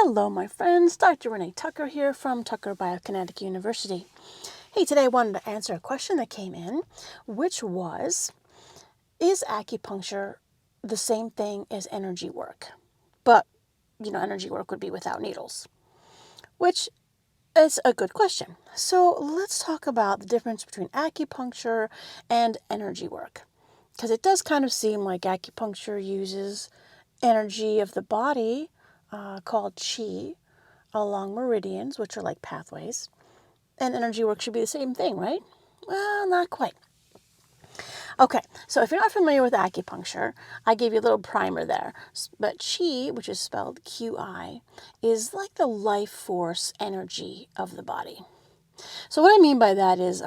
Hello, my friends. Dr. Renee Tucker here from Tucker Biokinetic University. Hey, today I wanted to answer a question that came in, which was, is acupuncture the same thing as energy work? But, energy work would be without needles, which is a good question. So let's talk about the difference between acupuncture and energy work, because it does kind of seem like acupuncture uses energy of the body called chi along meridians, which are like pathways. And energy work should be the same thing, right? Well, not quite. Okay, so if you're not familiar with acupuncture, I gave you a little primer there. But chi, which is spelled Qi, is like the life force energy of the body. So what I mean by that is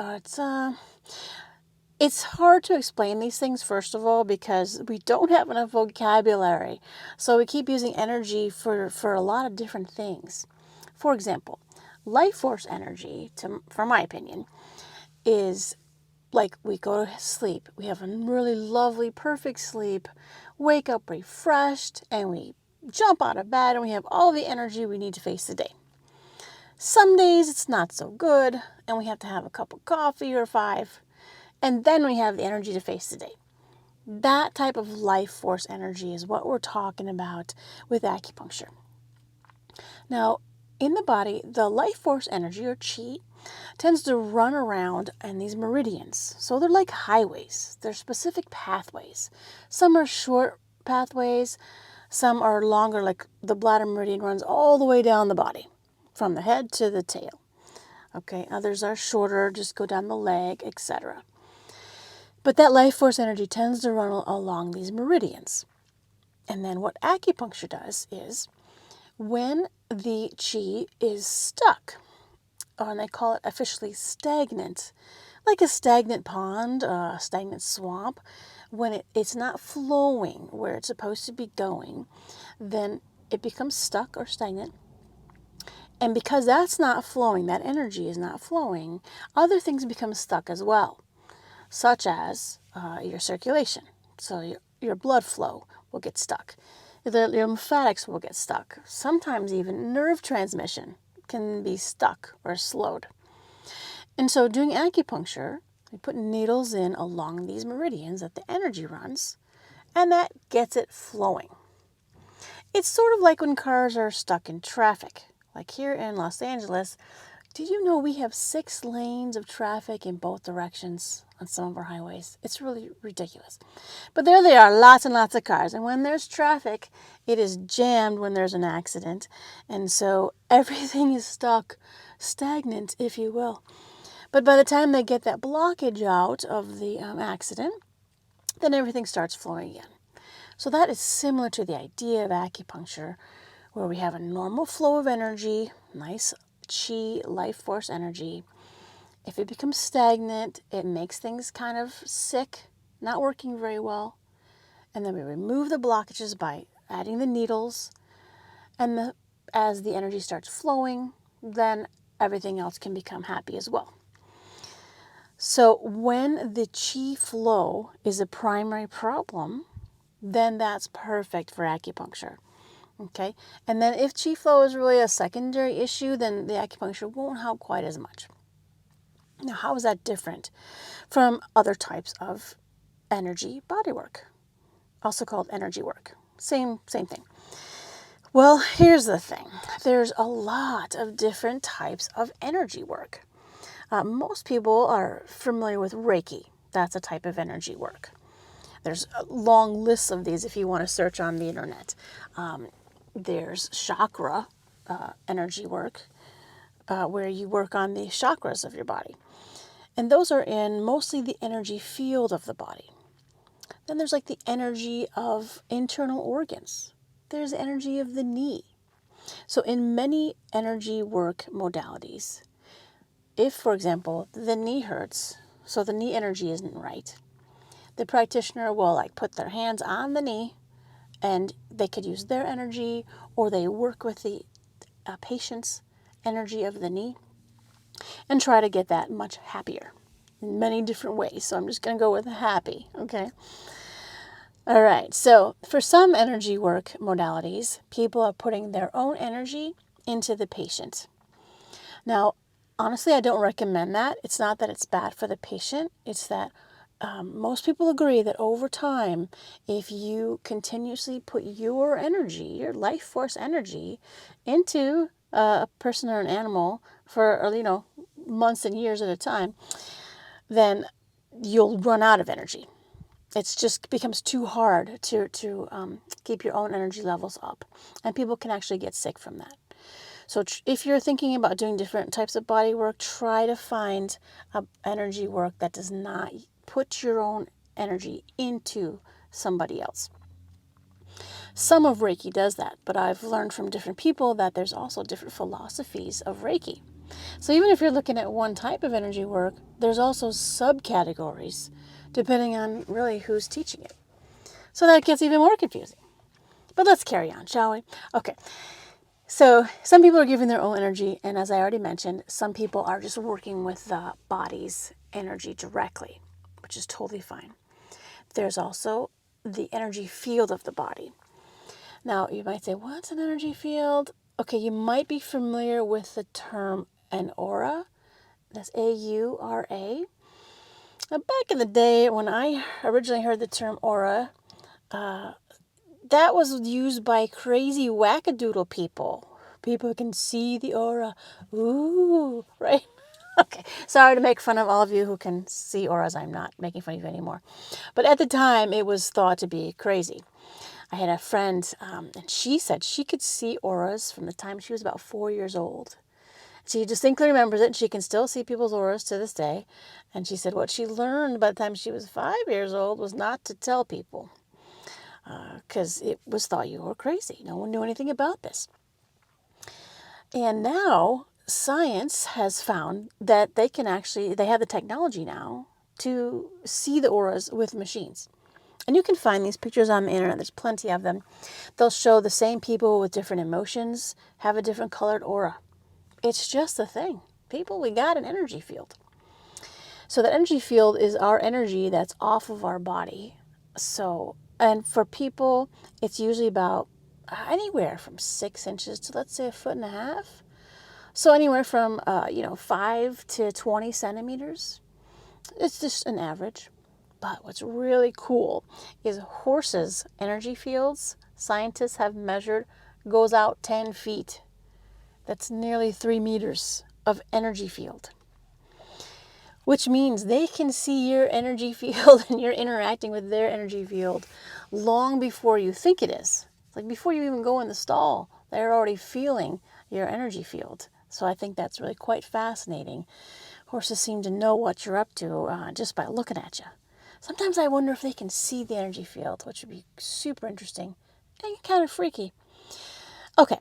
it's hard to explain these things, first of all, because we don't have enough vocabulary. So we keep using energy for a lot of different things. For example, life force energy, for my opinion, is like we go to sleep. We have a really lovely, perfect sleep, wake up refreshed, and we jump out of bed and we have all the energy we need to face the day. Some days it's not so good, and we have to have a cup of coffee or 5, and then we have the energy to face the day. That type of life force energy is what we're talking about with acupuncture. Now, in the body, the life force energy, or chi, tends to run around in these meridians. So they're like highways. They're specific pathways. Some are short pathways. Some are longer, like the bladder meridian runs all the way down the body, from the head to the tail. Okay, others are shorter, just go down the leg, etc. But that life force energy tends to run along these meridians. And then what acupuncture does is, when the chi is stuck, and they call it officially stagnant, like a stagnant pond, a stagnant swamp, when it's not flowing where it's supposed to be going, then it becomes stuck or stagnant. And because that's not flowing, that energy is not flowing, other things become stuck as well, such as your circulation. So your blood flow will get stuck. Your lymphatics will get stuck. Sometimes even nerve transmission can be stuck or slowed. And so doing acupuncture, we put needles in along these meridians that the energy runs, and that gets it flowing. It's sort of like when cars are stuck in traffic. Like here in Los Angeles, did you know we have 6 lanes of traffic in both directions on some of our highways? It's really ridiculous. But there they are, lots and lots of cars. And when there's traffic, it is jammed when there's an accident. And so everything is stuck, stagnant, if you will. But by the time they get that blockage out of the accident, then everything starts flowing again. So that is similar to the idea of acupuncture, where we have a normal flow of energy, nice chi, life force energy. If it becomes stagnant, it makes things kind of sick, not working very well. And then we remove the blockages by adding the needles. And as the energy starts flowing, then everything else can become happy as well. So when the chi flow is a primary problem, then that's perfect for acupuncture. Okay, and then if chi flow is really a secondary issue, then the acupuncture won't help quite as much. Now, how is that different from other types of energy bodywork, also called energy work? Same thing. Well, here's the thing. There's a lot of different types of energy work. Most people are familiar with Reiki. That's a type of energy work. There's long lists of these if you want to search on the internet. There's chakra energy work, where you work on the chakras of your body. And those are in mostly the energy field of the body. Then there's like the energy of internal organs. There's the energy of the knee. So in many energy work modalities, if, for example, the knee hurts, so the knee energy isn't right, the practitioner will put their hands on the knee, and they could use their energy, or they work with the patient's energy of the knee and try to get that much happier in many different ways. So I'm just going to go with happy, okay? All right, so for some energy work modalities, people are putting their own energy into the patient. Now, honestly, I don't recommend that. It's not that it's bad for the patient, it's that most people agree that over time, if you continuously put your energy, your life force energy, into a person or an animal for, months and years at a time, then you'll run out of energy. It's just becomes too hard to keep your own energy levels up, and people can actually get sick from that. So if you're thinking about doing different types of body work, try to find energy work that does not put your own energy into somebody else. Some of Reiki does that, but I've learned from different people that there's also different philosophies of Reiki. So even if you're looking at one type of energy work, there's also subcategories depending on really who's teaching it. So that gets even more confusing. But let's carry on, shall we? Okay. So some people are giving their own energy, and as I already mentioned, some people are just working with the body's energy directly, which is totally fine. There's also the energy field of the body. Now, you might say, what's an energy field? Okay, you might be familiar with the term an aura. That's A-U-R-A. Now, back in the day when I originally heard the term aura, that was used by crazy wackadoodle people. People who can see the aura. Ooh, right? Okay, sorry to make fun of all of you who can see auras. I'm not making fun of you anymore. But at the time, it was thought to be crazy. I had a friend, and she said she could see auras from the time she was about 4 years old. She distinctly remembers it, and she can still see people's auras to this day. And she said what she learned by the time she was 5 years old was not to tell people, because it was thought you were crazy. No one knew anything about this. And now science has found that they have the technology now to see the auras with machines. And you can find these pictures on the internet. There's plenty of them. They'll show the same people with different emotions have a different colored aura. It's just a thing. People, we got an energy field. So the energy field is our energy that's off of our body. So, and for people, it's usually about anywhere from 6 inches to, let's say, 1.5 feet. So anywhere from 5 to 20 centimeters. It's just an average. But what's really cool is horses' energy fields, scientists have measured, goes out 10 feet. That's nearly 3 meters of energy field. Which means they can see your energy field and you're interacting with their energy field long before you think it is. Like before you even go in the stall, they're already feeling your energy field. So I think that's really quite fascinating. Horses seem to know what you're up to just by looking at you. Sometimes I wonder if they can see the energy field, which would be super interesting and kind of freaky. Okay.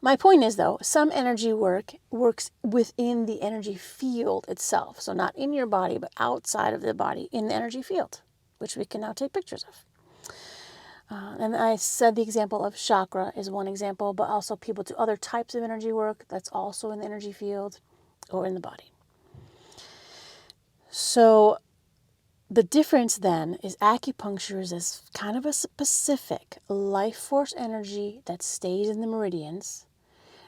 My point is, though, some energy work works within the energy field itself. So not in your body, but outside of the body in the energy field, which we can now take pictures of. And I said the example of chakra is one example, but also people do other types of energy work that's also in the energy field or in the body. So the difference then is acupuncture is kind of a specific life force energy that stays in the meridians.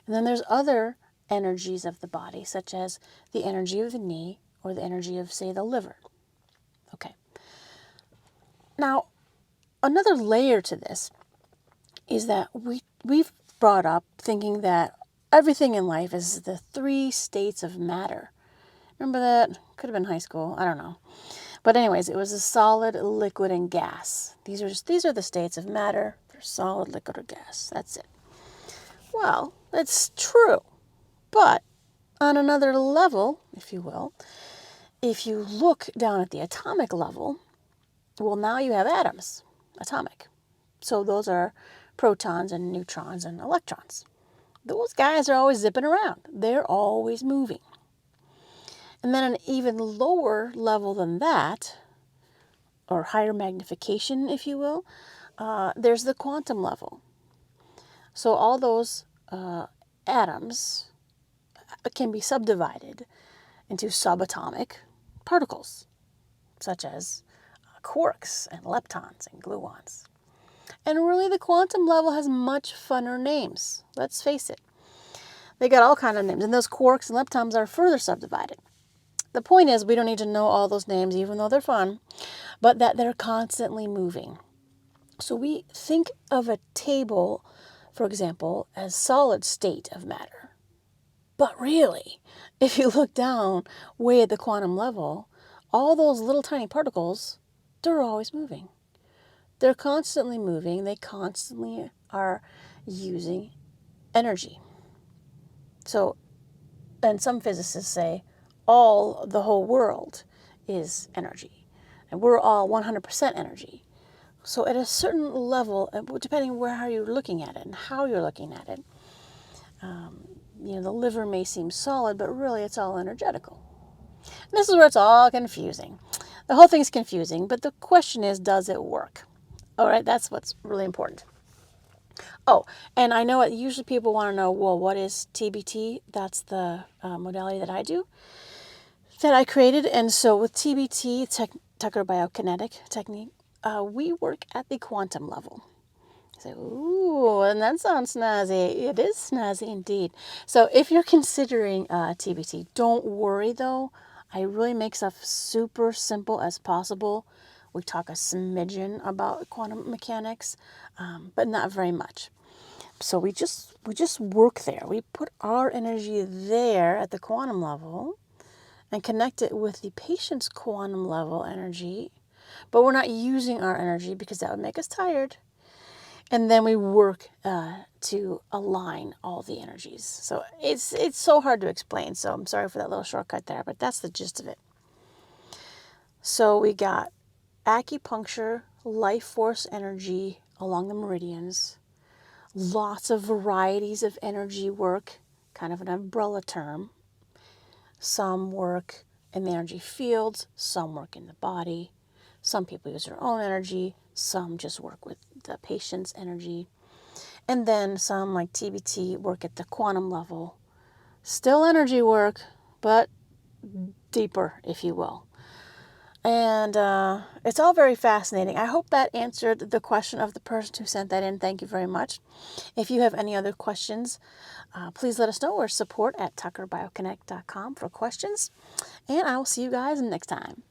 And then there's other energies of the body, such as the energy of the knee or the energy of, say, the liver. Okay. Now, another layer to this is that we've brought up thinking that everything in life is the 3 states of matter. Remember that? Could have been high school. I don't know. But anyways, it was a solid, liquid, and gas. These are the states of matter. They're solid, liquid, or gas. That's it. Well, that's true. But on another level, if you will, if you look down at the atomic level, well, now you have atoms, atomic. So those are protons and neutrons and electrons. Those guys are always zipping around. They're always moving. And then an even lower level than that, or higher magnification, if you will, there's the quantum level. So all those atoms can be subdivided into subatomic particles, such as quarks and leptons and gluons. And really the quantum level has much funner names. Let's face it. They got all kinds of names, and those quarks and leptons are further subdivided. The point is, we don't need to know all those names, even though they're fun, but that they're constantly moving. So we think of a table, for example, as solid state of matter. But really, if you look down way at the quantum level, all those little tiny particles, they're always moving. They're constantly moving. They constantly are using energy. So, and some physicists say the whole world is energy. And we're all 100% energy. So at a certain level, depending where how you're looking at it and how you're looking at it, the liver may seem solid, but really it's all energetical. And this is where it's all confusing. The whole thing's confusing, but the question is, does it work? All right, that's what's really important. Oh, and I know usually people want to know, well, what is TBT? That's the modality that I do, that I created. And so with TBT, Tucker Biokinetic Technique, we work at the quantum level. You say, ooh, and that sounds snazzy. It is snazzy indeed. So if you're considering TBT, don't worry though. I really make stuff super simple as possible. We talk a smidgen about quantum mechanics, but not very much. So we just work there. We put our energy there at the quantum level and connect it with the patient's quantum level energy, but we're not using our energy because that would make us tired. And then we work to align all the energies. So it's so hard to explain. So I'm sorry for that little shortcut there, but that's the gist of it. So we got acupuncture, life force energy along the meridians, lots of varieties of energy work, kind of an umbrella term. Some work in the energy fields, some work in the body. Some people use their own energy, some just work with the patient's energy. And then some, like TBT, work at the quantum level. Still energy work, but deeper, if you will. And it's all very fascinating. I hope that answered the question of the person who sent that in. Thank you very much. If you have any other questions, please let us know, or support@tuckerbioconnect.com for questions. And I will see you guys next time.